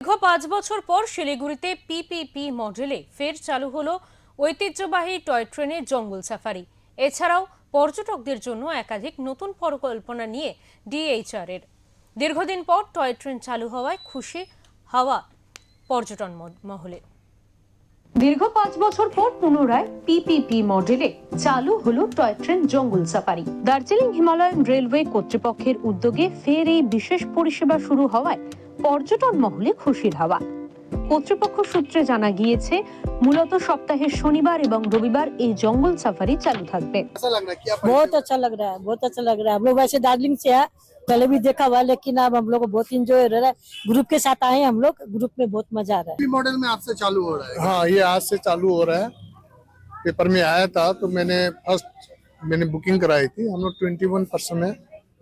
দীর্ঘ 5 বছর পর শিলিগুড়িতে পিপিপি মডেলে ফের চালু হলো ঐতিহ্যবাহী টয় ট্রেনের জঙ্গল সাফারি। এছাড়াও পর্যটকদের জন্য একাধিক নতুন পরিকল্পনা নিয়ে ডিএইচআর এর। দীর্ঘদিন পর টয় ট্রেন চালু হওয়ায় খুশি হাওয়া পর্যটন মহলে। দীর্ঘ 5 বছর পর পুনরায় পিপিপি মডেলে চালু হলো টয় ট্রেন জঙ্গল সাফারি। দার্জিলিং হিমালয়ান রেলওয়ে কর্তৃপক্ষের উদ্যোগে ফের এই বিশেষ পরিষেবা শুরু হওয়ায় পর্যটন মহলে খুশির হাওয়া। কর্তৃপক্ষ সূত্রে জানা গিয়েছে, মূলত সপ্তাহের শনিবার এবং রবিবার এই জঙ্গল সাফারি চালু থাকবে। बहुत अच्छा लग रहा है, बहुत अच्छा लग रहा है। हम लोग वैसे दार्जिलिंग से है, पहले भी देखा हुआ, लेकिन अब हम लोग को बहुत इंजॉय हो रहा है। ग्रुप के साथ आए हम लोग, ग्रुप में बहुत मजा आ रहा है। मॉडल में आज से चालू हो रहा है। हाँ, ये आज से चालू हो रहा है। पेपर में आया था तो मैंने बुकिंग कराई थी। हम लोग 21 पर्सन है,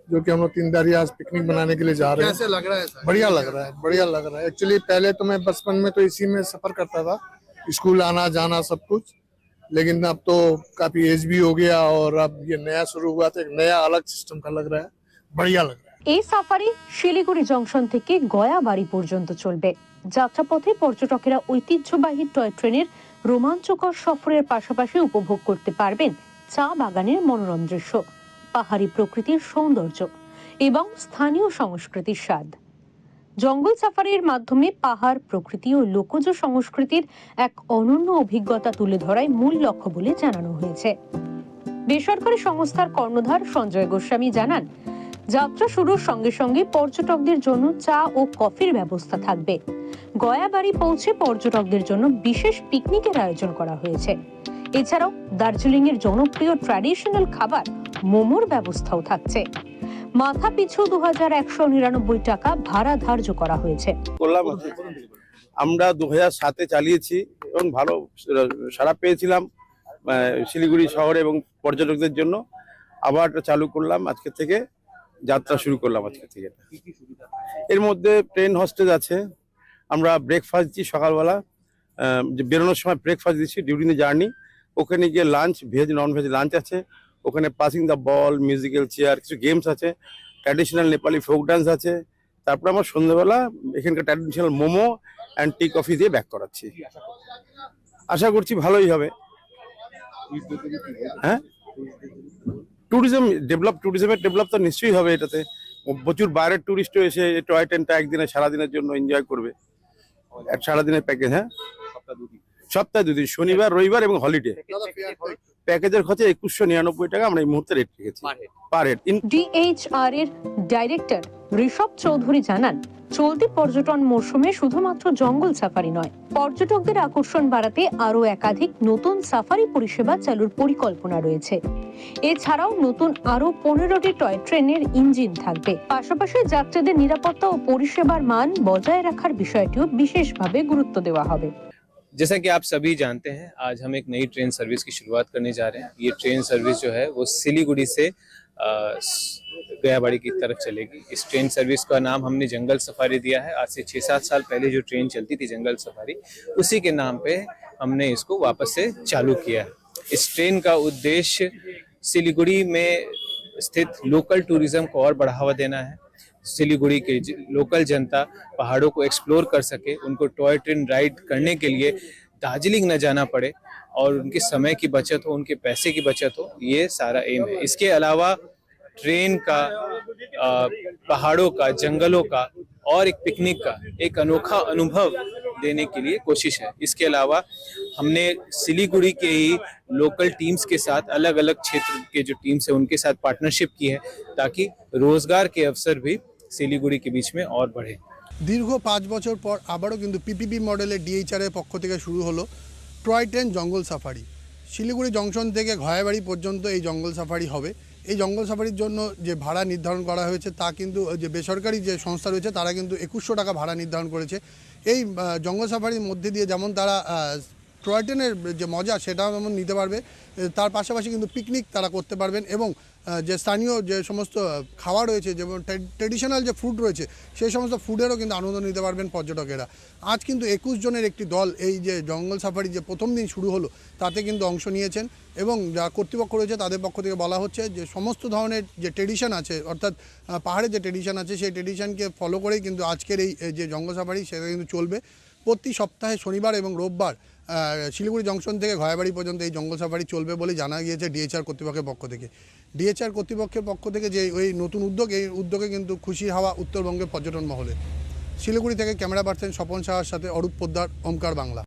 जो कि हम लोग तीनदारी आज पिकनिक बनाने के लिए जा रहे हैं। कैसे लग रहा है सर? बढ़िया लग रहा है, बढ़िया लग रहा है। एक्चुअली पहले तो मैं बचपन में तो इसी में सफर करता था, स्कूल आना जाना सब कुछ, लेकिन अब तो काफी एज भी हो गया और अब ये नया शुरू हुआ तो एक नया अलग सिस्टम का लग रहा है, बढ़िया लग रहा है। এই সাফারি শিলিগুড়ি জংশন থেকে গয়াবাড়ি পর্যন্ত চলবে। যাত্রাপথে পর্যটকেরা ঐতিহ্যবাহী টয় ট্রেনের রোমাঞ্চকর সফরের পাশাপাশি উপভোগ করতে পারবেন চা বাগানের মনোরম দৃশ্য, পাহাড়ি প্রকৃতির সৌন্দর্য এবং স্থানীয় সংস্কৃতির স্বাদ। জঙ্গল সাফারির মাধ্যমে পাহাড়, প্রকৃতি ও লোকজ সংস্কৃতির এক অনন্য অভিজ্ঞতা তুলে ধরাই মূল লক্ষ্য বলে জানানো হয়েছে। বেসরকারি সংস্থার কর্ণধার সঞ্জয় গোস্বামী জানান, যাত্রা শুরুর সঙ্গে সঙ্গে পর্যটকদের জন্য চা ও কফির ব্যবস্থা থাকবে। গয়াবাড়ি পৌঁছে পর্যটকদের জন্য বিশেষ পিকনিকের আয়োজন করা হয়েছে। এছাড়াও দার্জিলিং এর জনপ্রিয় ট্র্যাডিশনাল খাবার মোমোর ব্যবস্থাও থাকছে। মাথা পিছু 2199 টাকা ভাড়া ধার্য করা হয়েছে। আমরা 2007-এ চালিয়েছি এবং ভালো সাড়া পেয়েছিলাম শিলিগুড়ি শহরে এবং পর্যটকদের জন্য। আবার চালু করলাম আজকে থেকে, যাত্রা শুরু করলাম আজকে থেকে। এর মধ্যে ট্রেন হস্টেজ আছে, আমরা ব্রেকফাস্ট দিচ্ছি সকালবেলা, বেরোনোর সময় ব্রেকফাস্ট দিচ্ছি ডিউরিং দ্য জার্নি। ওখানে গিয়ে lunch, veg non veg lunch আছে। ওখানে passing the ball, musical chair, কিছু গেমস আছে, ট্র্যাডিশনাল নেপালি ফোক ডান্স আছে। তারপরে আমার সন্ধ্যাবেলা এখানকার traditional momo and tea coffee দিয়ে ব্যাক করাচ্ছি। আশা করছি ভালোই হবে। হ্যাঁ, ট্যুরিজমের ডেভেলপ তো নিশ্চয়ই হবে এটাতে। প্রচুর বাইরের ট্যুরিস্টও এসে টয় ট্রেনটা একদিনে সারাদিনের জন্য এনজয় করবে। সারাদিনের প্যাকেজ, হ্যাঁ, সপ্তাহে 2 দিন, শনিবার রবিবার এবং হলিডে। প্যাকেজের খরচা 2199 টাকা আমরা এই মুহূর্তে রেট রেখেছি পার হেড। ডিএইচআর এর ডাইরেক্টর ঋষভ চৌধুরী জানান, চলতি পর্যটন মৌসুমে শুধুমাত্র জঙ্গল সাফারি নয়, পর্যটকদের আকর্ষণ বাড়াতে আরো একাধিক নতুন সাফারি পরিষেবা চালুর পরিকল্পনা রয়েছে। এছাড়াও নতুন আরো 15টি টয় ট্রেনের ইঞ্জিন থাকবে। পাশাপাশি যাত্রীদের নিরাপত্তা ও পরিষেবার মান বজায় রাখার বিষয়টিও বিশেষভাবে গুরুত্ব দেওয়া হবে। जैसा कि आप सभी जानते हैं, आज हम एक नई ट्रेन सर्विस की शुरुआत करने जा रहे हैं। ये ट्रेन सर्विस जो है वो सिलीगुड़ी से गयाबाड़ी की तरफ चलेगी। इस ट्रेन सर्विस का नाम हमने जंगल सफारी दिया है। आज से 6-7 साल पहले जो ट्रेन चलती थी जंगल सफारी, उसी के नाम पे हमने इसको वापस से चालू किया है। इस ट्रेन का उद्देश्य सिलीगुड़ी में स्थित लोकल टूरिज्म को और बढ़ावा देना है। सिलीगुड़ी के लोकल जनता पहाड़ों को एक्सप्लोर कर सके, उनको टॉय ट्रेन राइड करने के लिए दार्जिलिंग न जाना पड़े और उनके समय की बचत हो, उनके पैसे की बचत हो, ये सारा एम है। इसके अलावा ट्रेन का, पहाड़ों का, जंगलों का और एक पिकनिक का एक अनोखा अनुभव देने के लिए कोशिश है। इसके अलावा हमने सिलीगुड़ी के ही लोकल टीम्स के साथ, अलग अलग क्षेत्र के जो टीम्स है उनके साथ पार्टनरशिप की है, ताकि रोजगार के अवसर भी শিলিগুড়ি के बीच में और बढ़े। দীর্ঘ 5 বছর পর আবারও কিন্তু পিপিপি মডেলে ডিএইচআর এর পক্ষ থেকে শুরু হলো টয় ট্রেন জঙ্গল সাফারি। শিলিগুড়ি জংশন থেকে ঘয়াবাড়ি পর্যন্ত এই জঙ্গল সাফারি হবে। এই জঙ্গল সাফারির জন্য যে ভাড়া নির্ধারণ করা হয়েছে তা কিন্তু যে বেসরকারি যে সংস্থা রয়েছে তারা কিন্তু 2100 টাকা ভাড়া নির্ধারণ করেছে। এই জঙ্গল সাফারির মধ্যে দিয়ে যেমন তারা টয় ট্রেনের যে মজা সেটাও যেমন নিতে পারবে, তার পাশাপাশি কিন্তু পিকনিক তারা করতে পারবেন এবং যে স্থানীয় যে সমস্ত খাওয়া রয়েছে, যেমন ট্রেডিশনাল যে ফুড রয়েছে, সেই সমস্ত ফুডেরও কিন্তু আনন্দ নিতে পারবেন পর্যটকেরা। আজ কিন্তু 21 জনের একটি দল এই যে জঙ্গল সাফারি যে প্রথম দিন শুরু হলো তাতে কিন্তু অংশ নিয়েছেন, এবং যা কর্তৃপক্ষ রয়েছে তাদের পক্ষ থেকে বলা হচ্ছে যে সমস্ত ধরনের যে ট্রেডিশন আছে, অর্থাৎ পাহাড়ের যে ট্রেডিশন আছে, সেই ট্রেডিশনকে ফলো করেই কিন্তু আজকের এই যে জঙ্গল সাফারি সেটা কিন্তু চলবে। প্রতি সপ্তাহে শনিবার এবং রোববার শিলিগুড়ি জংশন থেকে ঘয়াবাড়ি পর্যন্ত এই জঙ্গল সাফারি চলবে বলে জানা গিয়েছে ডিএচআর কর্তৃপক্ষের পক্ষ থেকে। ডিএচআর কর্তৃপক্ষের পক্ষ থেকে যে ওই নতুন উদ্যোগ, এই উদ্যোগে কিন্তু খুশি হওয়া উত্তরবঙ্গের পর্যটন মহলে। শিলিগুড়ি থেকে ক্যামেরা পার্সন স্বপন সাহার সাথে অরূপ পোদ্দার, ওমকার বাংলা।